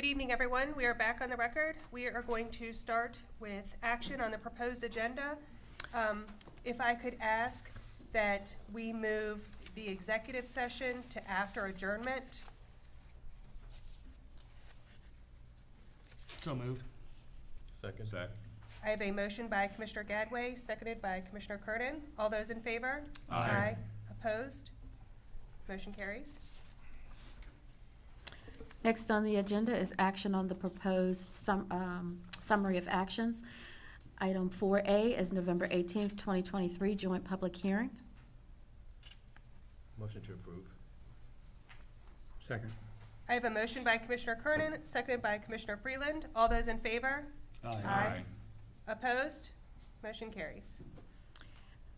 Good evening, everyone. We are back on the record. We are going to start with action on the proposed agenda. If I could ask that we move the executive session to after adjournment. So moved. Second. I have a motion by Commissioner Gadway, seconded by Commissioner Curtin. All those in favor? Aye. Opposed? Motion carries. Next on the agenda is action on the proposed summary of actions. Item 4A is November 18th, 2023, joint public hearing. Motion to approve. Second. I have a motion by Commissioner Kernan, seconded by Commissioner Freeland. All those in favor? Aye. Opposed? Motion carries.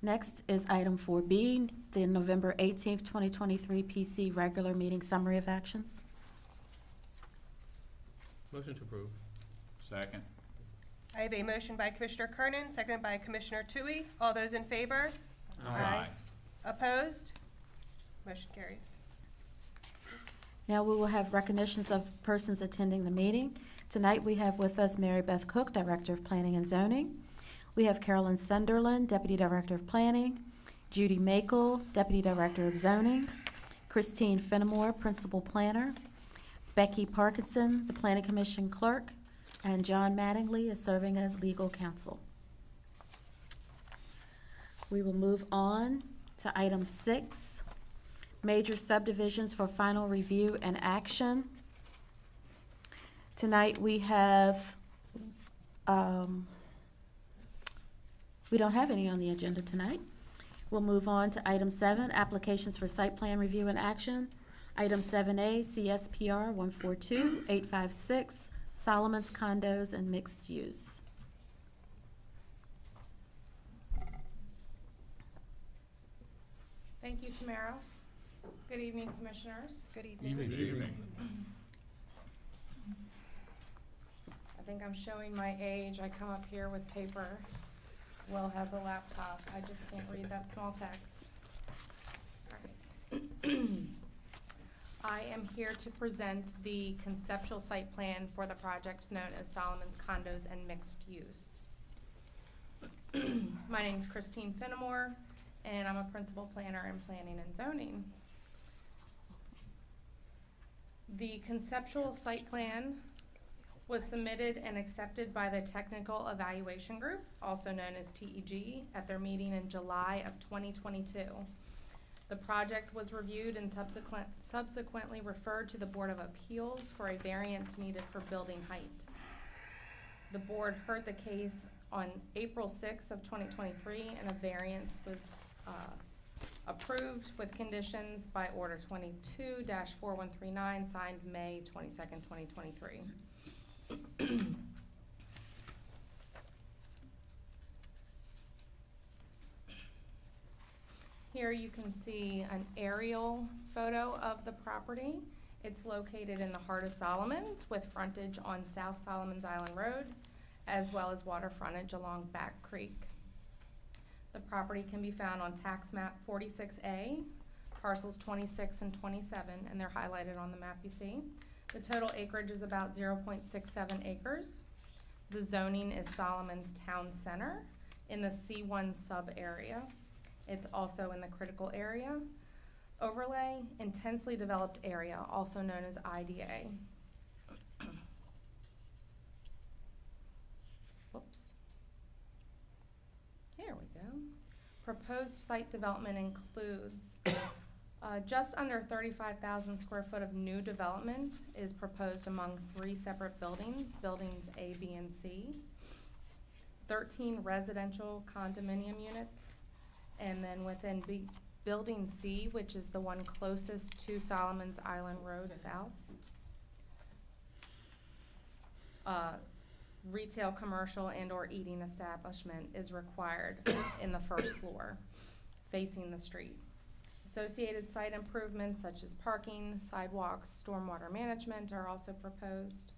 Next is item 4B, the November 18th, 2023 PC regular meeting summary of actions. Motion to approve. Second. I have a motion by Commissioner Kernan, seconded by Commissioner Tui. All those in favor? Aye. Opposed? Motion carries. Now we will have recognitions of persons attending the meeting. Tonight we have with us Mary Beth Cook, Director of Planning and Zoning. We have Carolyn Sunderland, Deputy Director of Planning, Judy Makel, Deputy Director of Zoning, Christine Fenimore, Principal Planner, Becky Parkinson, the Planning Commission Clerk, and John Mattingly is serving as legal counsel. We will move on to item 6, major subdivisions for final review and action. Tonight we have, we don't have any on the agenda tonight. We'll move on to item 7, applications for site plan review and action. Item 7A, CSPR 142856, Solomon's Condos and Mixed Use. Thank you, Tamara. Good evening, Commissioners. Good evening. Good evening. I think I'm showing my age. I come up here with paper. Will has a laptop. I just can't read that small text. All right. I am here to present the conceptual site plan for the project known as Solomon's Condos and Mixed Use. My name is Christine Fenimore, and I'm a principal planner in planning and zoning. The conceptual site plan was submitted and accepted by the Technical Evaluation Group, also known as TEG, at their meeting in July of 2022. The project was reviewed and subsequently referred to the Board of Appeals for a variance needed for building height. The board heard the case on April 6th of 2023, and a variance was approved with conditions by Order 22-4139, signed May 22nd, 2023. Here you can see an aerial photo of the property. It's located in the heart of Solomon's with frontage on South Solomon's Island Road, as well as water frontage along Back Creek. The property can be found on tax map 46A, parcels 26 and 27, and they're highlighted on the map you see. The total acreage is about 0.67 acres. The zoning is Solomon's Town Center in the C1 sub area. It's also in the critical area. Overlay, intensely developed area, also known as IDA. Whoops. There we go. Proposed site development includes just under 35,000 square foot of new development is proposed among 3 separate buildings, buildings A, B, and C. 13 residential condominium units. And then within Building C, which is the one closest to Solomon's Island Road South, retail, commercial, and/or eating establishment is required in the first floor, facing the street. Associated site improvements such as parking, sidewalks, stormwater management are also proposed.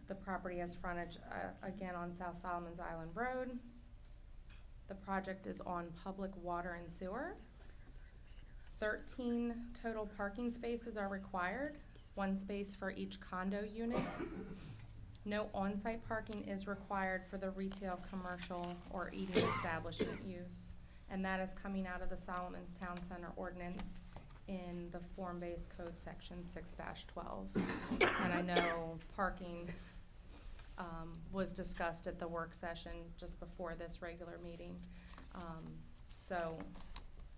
The property has frontage, again, on South Solomon's Island Road. The project is on public water and sewer. 13 total parking spaces are required. 1 space for each condo unit. No on-site parking is required for the retail, commercial, or eating establishment use. And that is coming out of the Solomons Town Center ordinance in the form-based code section 6-12. And I know parking was discussed at the work session just before this regular meeting. So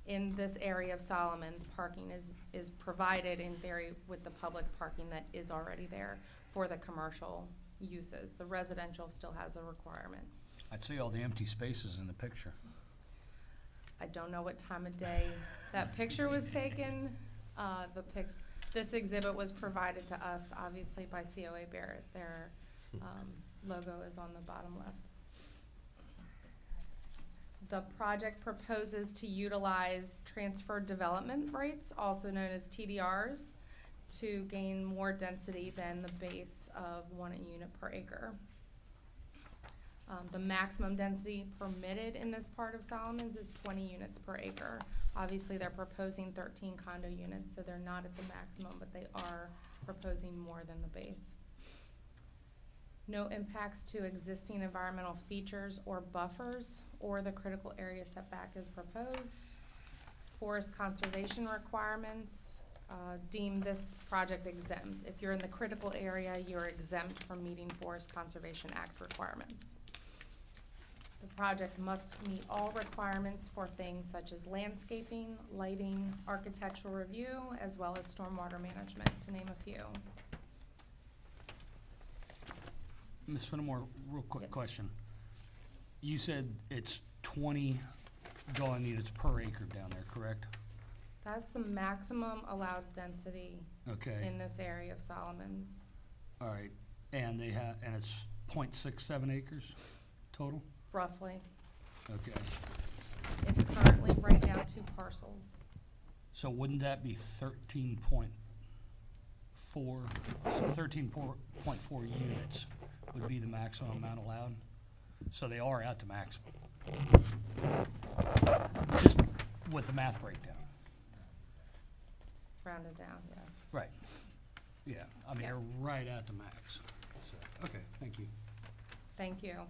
in this area of Solomons, parking is provided in theory with the public parking that is already there for the commercial uses. The residential still has a requirement. I'd see all the empty spaces in the picture. I don't know what time of day that picture was taken. This exhibit was provided to us, obviously, by COA Barrett. Their logo is on the bottom left. The project proposes to utilize transferred development rates, also known as TDRs, to gain more density than the base of 1 unit per acre. The maximum density permitted in this part of Solomons is 20 units per acre. Obviously, they're proposing 13 condo units, so they're not at the maximum, but they are proposing more than the base. No impacts to existing environmental features or buffers or the critical area setback is proposed. Forest conservation requirements deem this project exempt. If you're in the critical area, you're exempt from meeting Forest Conservation Act requirements. The project must meet all requirements for things such as landscaping, lighting, architectural review, as well as stormwater management, to name a few. Ms. Fenimore, real quick Yes. question. You said it's 20 dwelling units per acre down there, correct? That's the maximum allowed density Okay, in this area of Solomons. all right. And they have, and it's 0.67 acres total? Roughly. Okay. It's currently right now 2 parcels. So wouldn't that be 13.4, so 13.4 units would be the maximum amount allowed? So they are at the maximum. Just with the math breakdown. Rounded down, yes. Right. Yeah, I mean, Yeah. they're right at the max. So, okay, thank you. Thank you.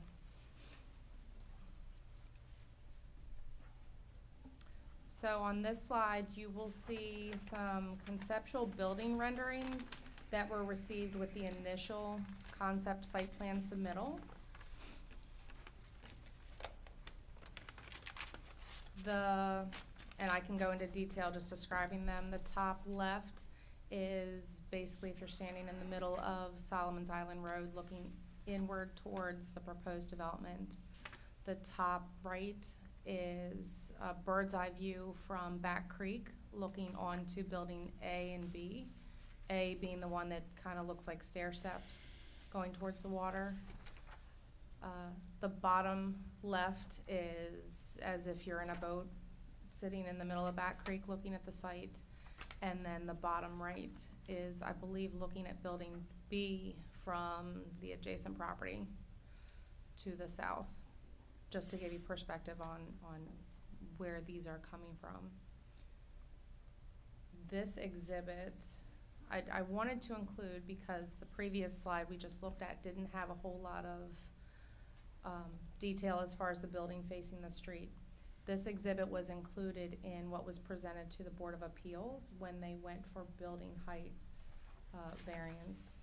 So on this slide, you will see some conceptual building renderings that were received with the initial concept site plan submittal. And I can go into detail just describing them. The top left is basically if you're standing in the middle of Solomons Island Road looking inward towards the proposed development. The top right is a bird's eye view from Back Creek looking onto building A and B. A being the one that kind of looks like stair steps going towards the water. The bottom left is as if you're in a boat sitting in the middle of Back Creek looking at the site. And then the bottom right is, I believe, looking at building B from the adjacent property to the south, just to give you perspective on where these are coming from. This exhibit, I wanted to include because the previous slide we just looked at didn't have a whole lot of detail as far as the building facing the street. This exhibit was included in what was presented to the Board of Appeals when they went for building height variance.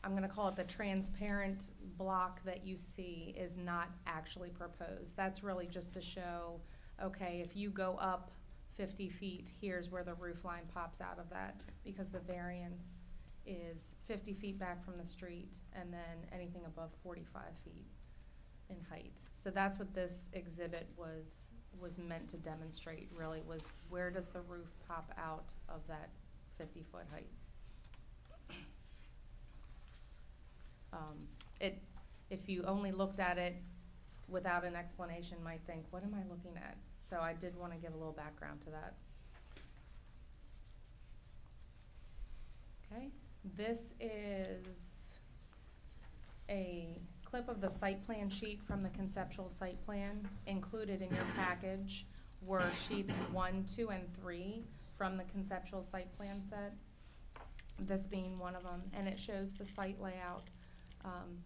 I'm gonna call it the transparent block that you see is not actually proposed. That's really just to show, okay, if you go up 50 feet, here's where the roof line pops out of that, because the variance is 50 feet back from the street and then anything above 45 feet in height. So that's what this exhibit was meant to demonstrate, really, was where does the roof pop out of that 50-foot height. If you only looked at it without an explanation, might think, what am I looking at? So I did want to give a little background to that. Okay, this is a clip of the site plan sheet from the conceptual site plan. Included in your package were sheets 1, 2, and 3 from the conceptual site plan set, this being one of them, and it shows the site layout,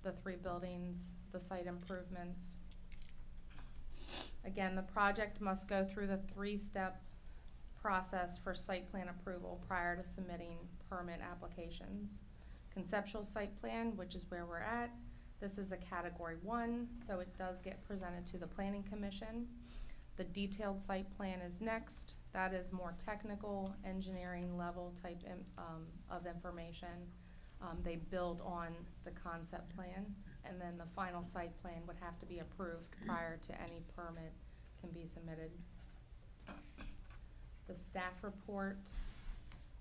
the 3 buildings, the site improvements. Again, the project must go through the 3-step process for site plan approval prior to submitting permit applications. Conceptual site plan, which is where we're at, this is a category 1, so it does get presented to the planning commission. The detailed site plan is next. That is more technical, engineering level type of information. They build on the concept plan, and then the final site plan would have to be approved prior to any permit can be submitted. The staff report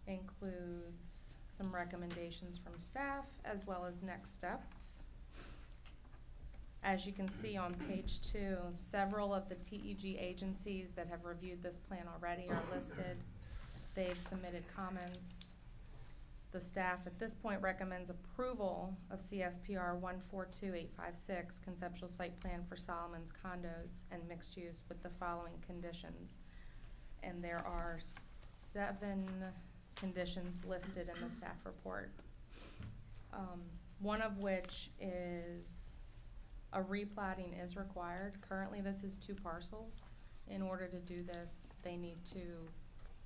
includes some recommendations from staff as well as next steps. As you can see on page 2, several of the TEG agencies that have reviewed this plan already are listed. They've submitted comments. The staff at this point recommends approval of CSPR 142856, conceptual site plan for Solomon's condos and mixed use, with the following conditions. And there are 7 conditions listed in the staff report. One of which is a replatting is required. Currently, this is 2 parcels. In order to do this, they need to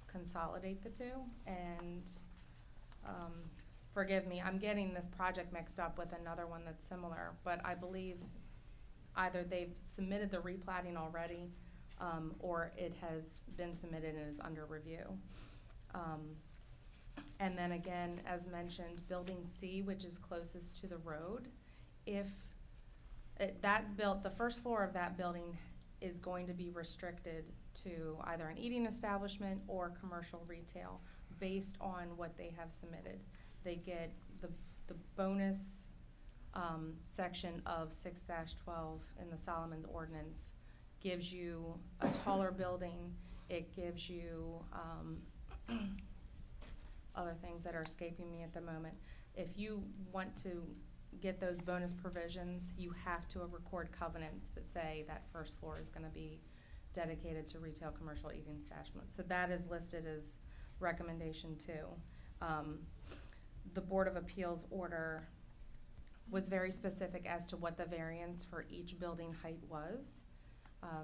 consolidate the 2. And forgive me, I'm getting this project mixed up with another one that's similar, but I believe either they've submitted the replatting already, or it has been submitted and is under review. And then again, as mentioned, building C, which is closest to the road, if the first floor of that building is going to be restricted to either an eating establishment or commercial retail based on what they have submitted. They get the bonus section of 6-12 in the Solomon's ordinance gives you a taller building. It gives you other things that are escaping me at the moment. If you want to get those bonus provisions, you have to record covenants that say that first floor is going to be dedicated to retail, commercial, eating establishments. So that is listed as recommendation 2. The Board of Appeals order was very specific as to what the variance for each building height was.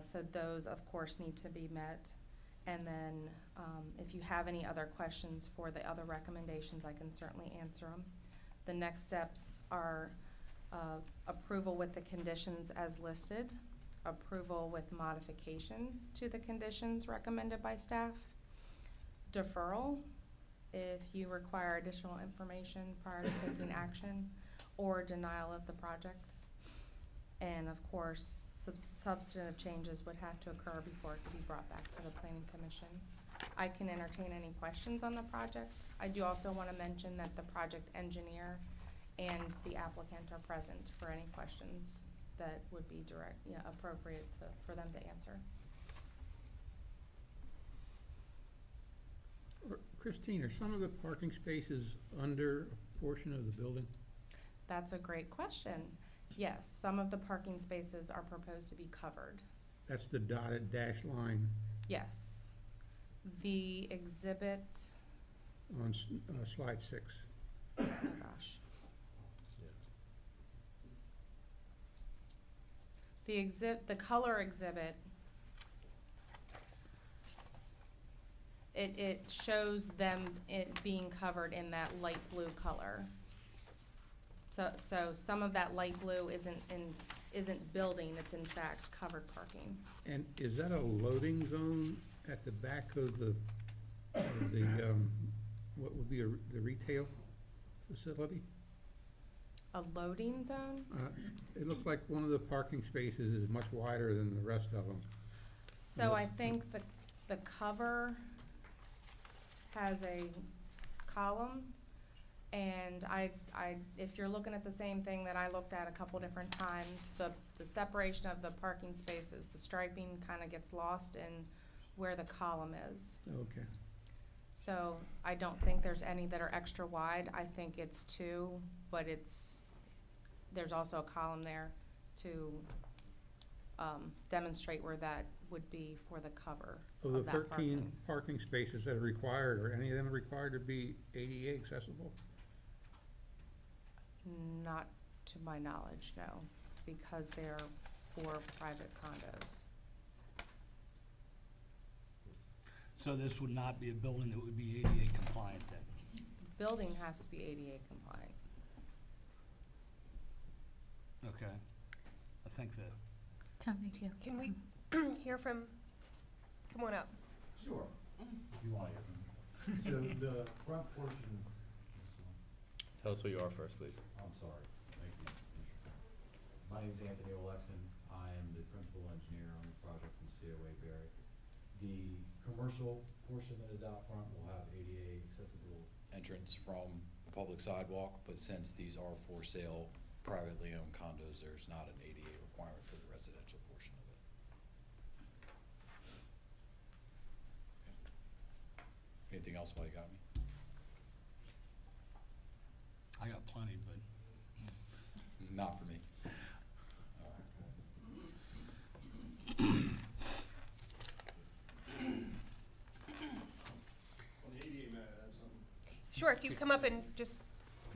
So those, of course, need to be met. And then if you have any other questions for the other recommendations, I can certainly answer them. The next steps are approval with the conditions as listed, approval with modification to the conditions recommended by staff, deferral if you require additional information prior to taking action, or denial of the project. And of course, substantive changes would have to occur before it could be brought back to the Planning Commission. I can entertain any questions on the project. I do also want to mention that the project engineer and the applicant are present for any questions that would be appropriate for them to answer. Christine, are some of the parking spaces under a portion of the building? That's a great question. Yes, some of the parking spaces are proposed to be covered. That's the dotted dash line Yes. The exhibit, on slide 6. oh gosh. The color exhibit, it shows it being covered in that light blue color. So some of that light blue isn't building, it's in fact covered parking. And is that a loading zone at the back of the what would be the retail facility? A loading zone? It looks like one of the parking spaces is much wider than the rest of them. So I think the cover has a column, and if you're looking at the same thing that I looked at a couple different times, the separation of the parking spaces, the striping kind of gets lost in where the column is. Okay. So I don't think there's any that are extra wide. I think it's 2, but there's also a column there to demonstrate where that would be for the cover Of the of that 13 parking. parking spaces that are required, are any of them required to be ADA accessible? Not to my knowledge, no, because they're for private condos. So this would not be a building that would be ADA compliant then? Building has to be ADA compliant. Okay. I think the, Tony, you. Can we hear from, come on up. Sure, if you want to. So the front portion, Tell us who you are first, please. I'm sorry, thank you. My name is Anthony Olexon. I am the principal engineer on this project from COA Barry. The commercial portion that is out front will have ADA accessible entrance from the public sidewalk, but since these are for sale privately owned condos, there's not an ADA requirement for the residential portion of it. Anything else while you got me? I got plenty, but Not for me. On the ADA matter, I have something. Sure, if you come up and just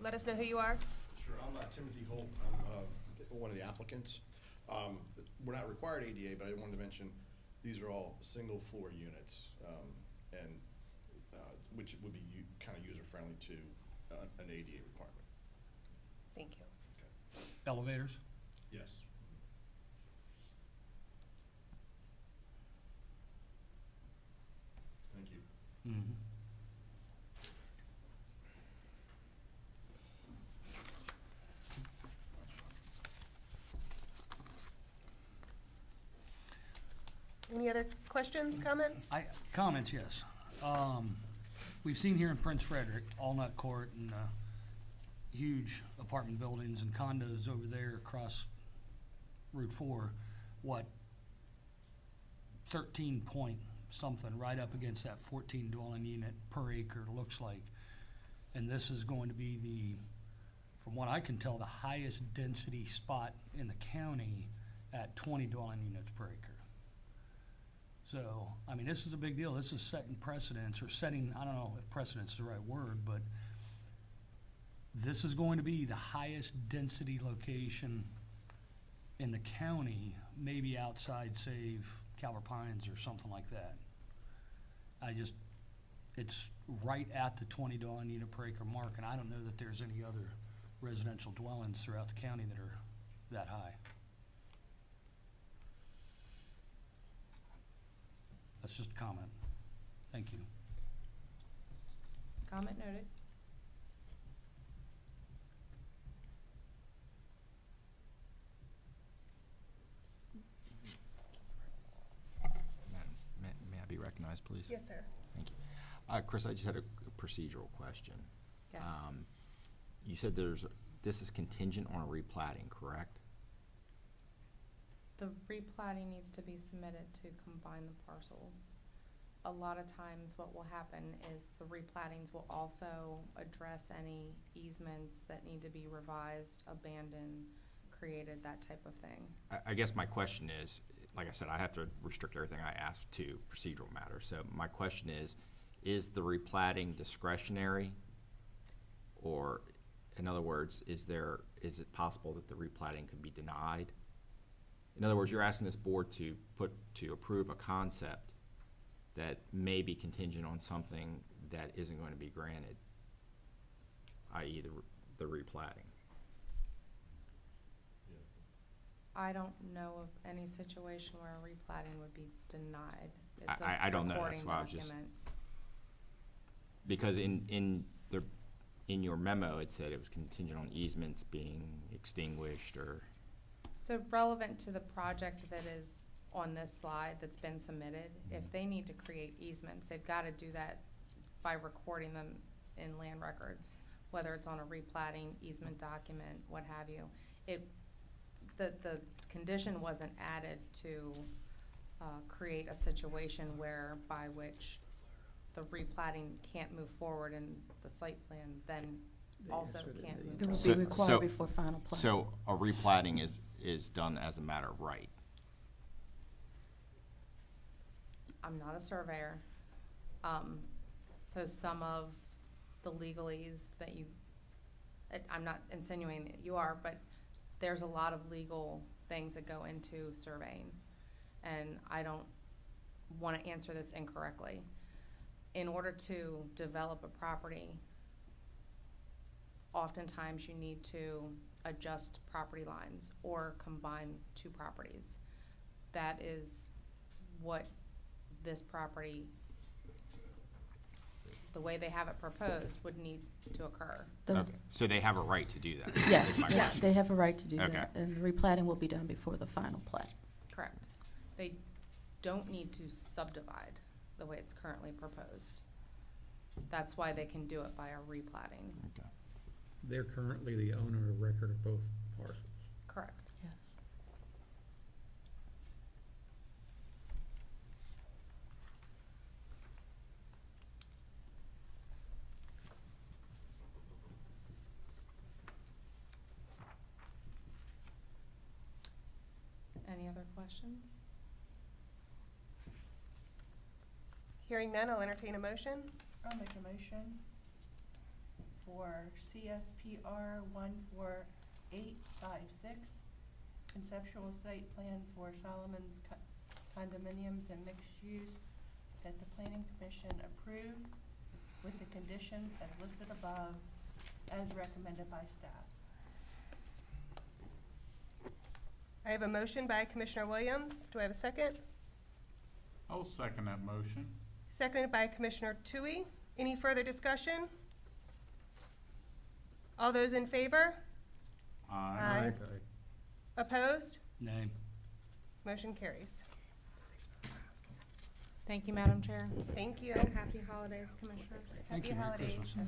let us know who you are. Sure, I'm Timothy Holt. I'm one of the applicants. We're not required ADA, but I wanted to mention, these are all single-floor units, and which would be kind of user-friendly to an ADA requirement. Thank you. elevators? Yes. Thank you. Mm-hmm. Any other questions, comments? Comments, yes. We've seen here in Prince Frederick, Allnut Court and huge apartment buildings and condos over there across Route 4, 13 point something, right up against that 14 dwelling unit per acre, looks like. And this is going to be the, from what I can tell, the highest density spot in the county at 20 dwelling units per acre. So, I mean, this is a big deal. This is setting precedents, or setting, I don't know if precedent's the right word, but this is going to be the highest density location in the county, maybe outside, say, Calvert Pines or something like that. It's right at the 20 dwelling unit per acre mark, and I don't know that there's any other residential dwellings throughout the county that are that high. That's just a comment. Thank you. Comment noted. May I be recognized, please? Yes, sir. Thank you. Chris, I just had a procedural question. Yes. You said this is contingent on a replatting, correct? The replating needs to be submitted to combine the parcels. A lot of times what will happen is the replatings will also address any easements that need to be revised, abandoned, created, that type of thing. I guess my question is, like I said, I have to restrict everything I ask to procedural matters. So my question is the replatting discretionary? Or, in other words, is it possible that the replatting could be denied? In other words, you're asking this board to approve a concept that may be contingent on something that isn't going to be granted, i.e. the replatting. I don't know of any situation where a replating would be denied. It's I don't know, recording that's why I was just, document. because in your memo, it said it was contingent on easements being extinguished or. So relevant to the project that is on this slide that's been submitted, if they need to create easements, they've got to do that by recording them in land records, whether it's on a replating, easement document, what have you. The condition wasn't added to create a situation where by which the replating can't move forward and the site plan then also can't move It will forward. be required before final plat. So a replatting is done as a matter of right. I'm not a surveyor. So some of the legalese that I'm not insinuating that you are, but there's a lot of legal things that go into surveying. And I don't want to answer this incorrectly. In order to develop a property, oftentimes you need to adjust property lines or combine two properties. That is what this property, the way they have it proposed, would need to occur. Okay, so they have a right to do that? Yes, is my yeah, question. they have a right to do Okay. that, and the replatting will be done before the final plat. Correct. They don't need to subdivide the way it's currently proposed. That's why they can do it by a replatting. Okay. They're currently the owner of record of both parcels. Correct. Yes. Any other questions? Hearing none, I'll entertain a motion. I'll make a motion for CSPR 14856, conceptual site plan for Solomon's condominiums and mixed use, that the planning commission approve with the conditions as listed above, as recommended by staff. I have a motion by Commissioner Williams. Do I have a second? I'll second that motion. Seconded by Commissioner Tui. Any further discussion? All those in favor? Aye. Opposed? Name. Motion carries. Thank you, Madam Chair. Thank you. Happy holidays, Commissioners. Thank Happy you. Merry holidays. Christmas.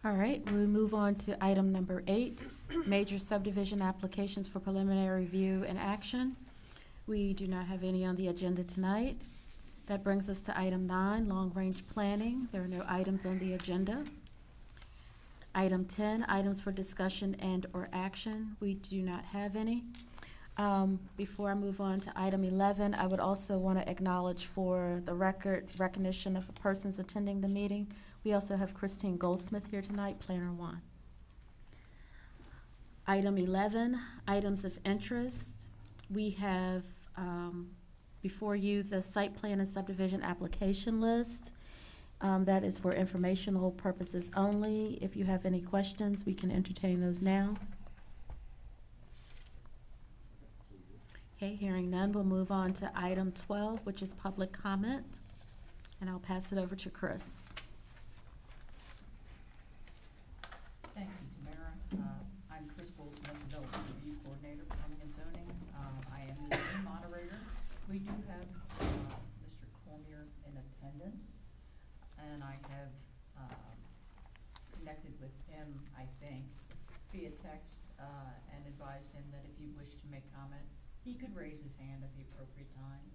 All right, we move on to item number 8, major subdivision applications for preliminary review and action. We do not have any on the agenda tonight. That brings us to item 9, long-range planning. There are no items on the agenda. Item 10, items for discussion and/or action. We do not have any. Before I move on to item 11, I would also want to acknowledge for the record recognition of persons attending the meeting. We also have Christine Goldsmith here tonight, Planner 1. Item 11, items of interest. We have before you the site plan and subdivision application list. That is for informational purposes only. If you have any questions, we can entertain those now. Okay, hearing none, we'll move on to item 12, which is public comment. And I'll pass it over to Chris. Thank you, Tamara. I'm Chris Goldsmith, Development Review Coordinator, Planning and Zoning. I am the Zoning moderator. We do have Mr. Cormier in attendance, and I have connected with him, I think, via text, and advised him that if he wished to make comment, he could raise his hand at the appropriate time.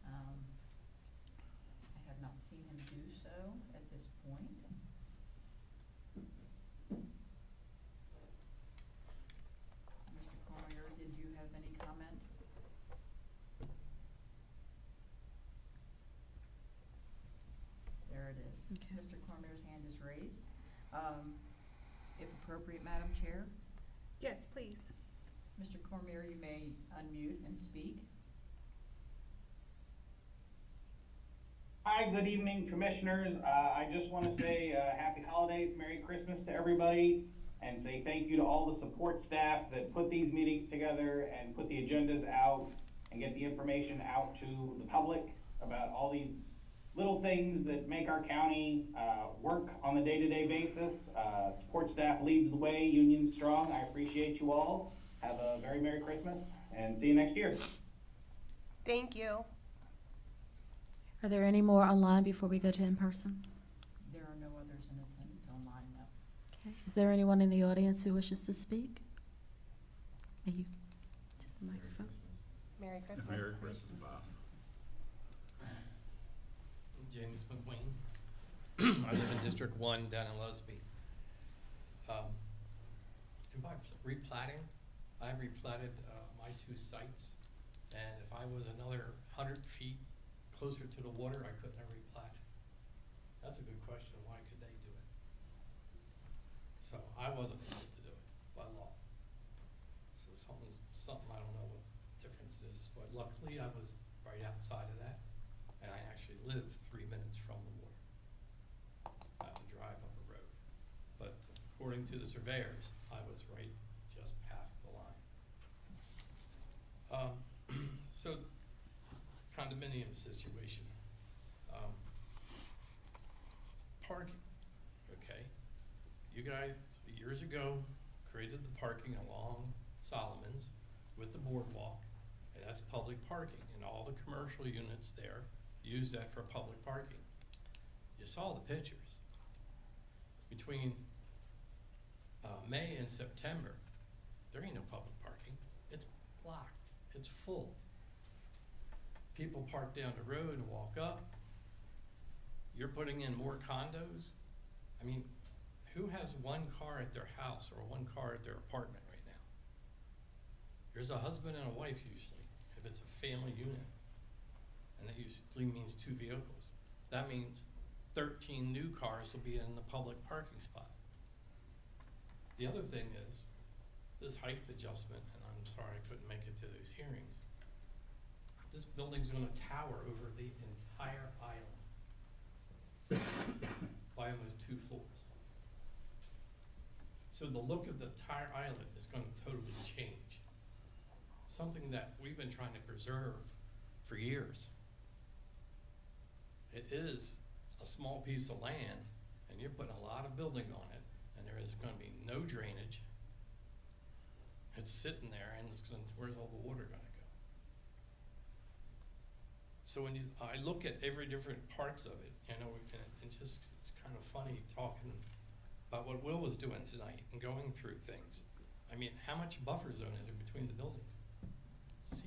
I have not seen him do so at this point. Mr. Cormier, did you have any comment? There it is. Okay. Mr. Cormier's hand is raised. If appropriate, Madam Chair, Yes, please. Mr. Cormier, you may unmute and speak. Hi, good evening, Commissioners. I just want to say happy holidays, Merry Christmas to everybody, and say thank you to all the support staff that put these meetings together and put the agendas out and get the information out to the public about all these little things that make our county work on a day-to-day basis. Support staff leads the way, union strong. I appreciate you all. Have a very Merry Christmas and see you next year. Thank you. Are there any more online before we go to in-person? There are no others in attendance online, no. Okay. Is there anyone in the audience who wishes to speak? May you to the microphone? Merry Christmas. Merry Christmas, Bob. James McQueen. I live in District 1 down in Lusby. And by replatting, I replatted my 2 sites, and if I was another 100 feet closer to the water, I couldn't have replatted. That's a good question. Why could they do it? So I wasn't able to do it by law. So something I don't know what the difference is, but luckily I was right outside of that, and I actually lived 3 minutes from the water. I had to drive up a road. But according to the surveyors, I was right just past the line. So condominium situation. Parking, okay. You guys, years ago, created the parking along Solomon's with the boardwalk, and that's public parking, and all the commercial units there use that for public parking. You saw the pictures. Between May and September, there ain't no public parking. It's blocked, it's full. People park down the road and walk up. You're putting in more condos. I mean, who has 1 car at their house or 1 car at their apartment right now? There's a husband and a wife usually, if it's a family unit. And that usually means 2 vehicles. That means 13 new cars will be in the public parking spot. The other thing is, this height adjustment, and I'm sorry I couldn't make it to those hearings, this building's gonna tower over the entire island by almost 2 floors. So the look of the entire island is gonna totally change. Something that we've been trying to preserve for years. It is a small piece of land, and you're putting a lot of building on it, and there is gonna be no drainage. It's sitting there, and it's gonna, where's all the water gonna go? So when I look at every different parts of it, you know, it's kind of funny talking about what Will was doing tonight and going through things. I mean, how much buffer zone is there between the buildings? 0.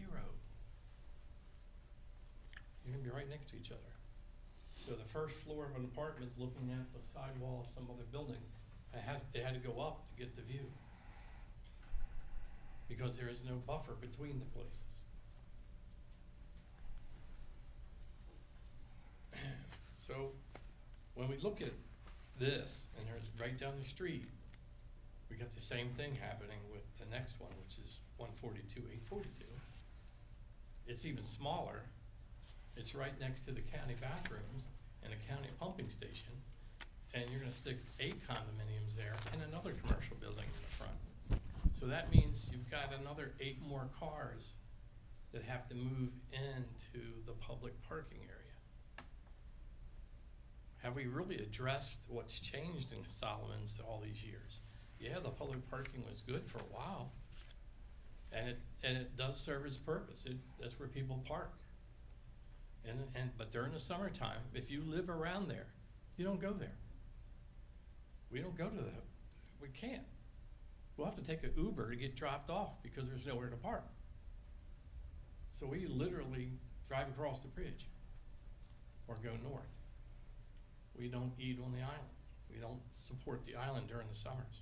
You're gonna be right next to each other. So the first floor of an apartment's looking at the sidewall of some other building. They had to go up to get the view, because there is no buffer between the places. So when we look at this, and there's right down the street, we got the same thing happening with the next one, which is 142-842. It's even smaller. It's right next to the county bathrooms and a county pumping station, and you're gonna stick 8 condominiums there and another commercial building in the front. So that means you've got another 8 more cars that have to move into the public parking area. Have we really addressed what's changed in Solomon's all these years? Yeah, the public parking was good for a while, and it does serve its purpose. That's where people park. But during the summertime, if you live around there, you don't go there. We don't go to we can't. We'll have to take an Uber to get dropped off because there's nowhere to park. So we literally drive across the bridge or go north. We don't eat on the island. We don't support the island during the summers.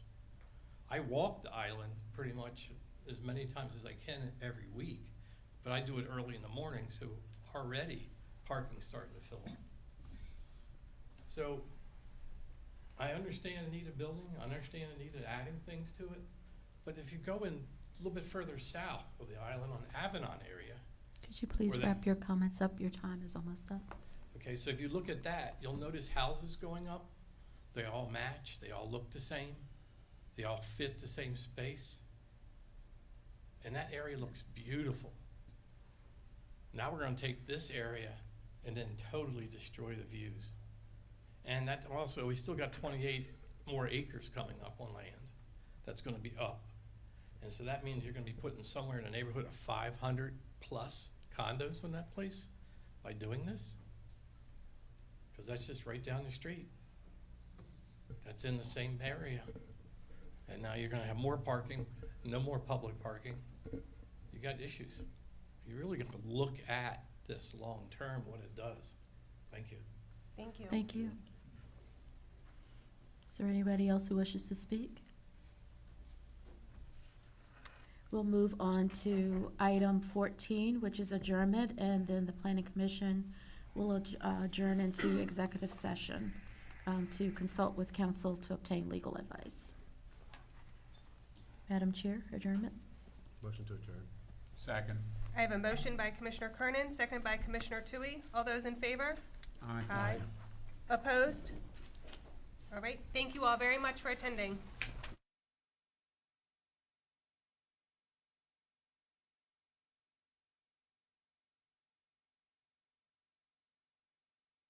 I walk the island pretty much as many times as I can every week, but I do it early in the morning, so already parking's starting to fill up. So I understand the need of building, I understand the need of adding things to it, but if you go in a little bit further south of the island on Avalon area. Could you please wrap your comments up? Your time is almost up. Okay, so if you look at that, you'll notice houses going up. They all match, they all look the same, they all fit the same space. And that area looks beautiful. Now we're gonna take this area and then totally destroy the views. And that also, we still got 28 more acres coming up on land that's gonna be up. And so that means you're gonna be putting somewhere in the neighborhood of 500 plus condos on that place by doing this. Because that's just right down the street. That's in the same area. And now you're gonna have more parking, no more public parking. You got issues. You really got to look at this long-term, what it does. Thank you. Thank you. Thank you. Is there anybody else who wishes to speak? We'll move on to item 14, which is adjournment, and then the planning commission will adjourn into executive session to consult with counsel to obtain legal advice. Madam Chair, adjournment. Motion to adjourn. Second. I have a motion by Commissioner Kernan, seconded by Commissioner Tui. All those in favor? Aye. Aye. Opposed? All right, thank you all very much for attending.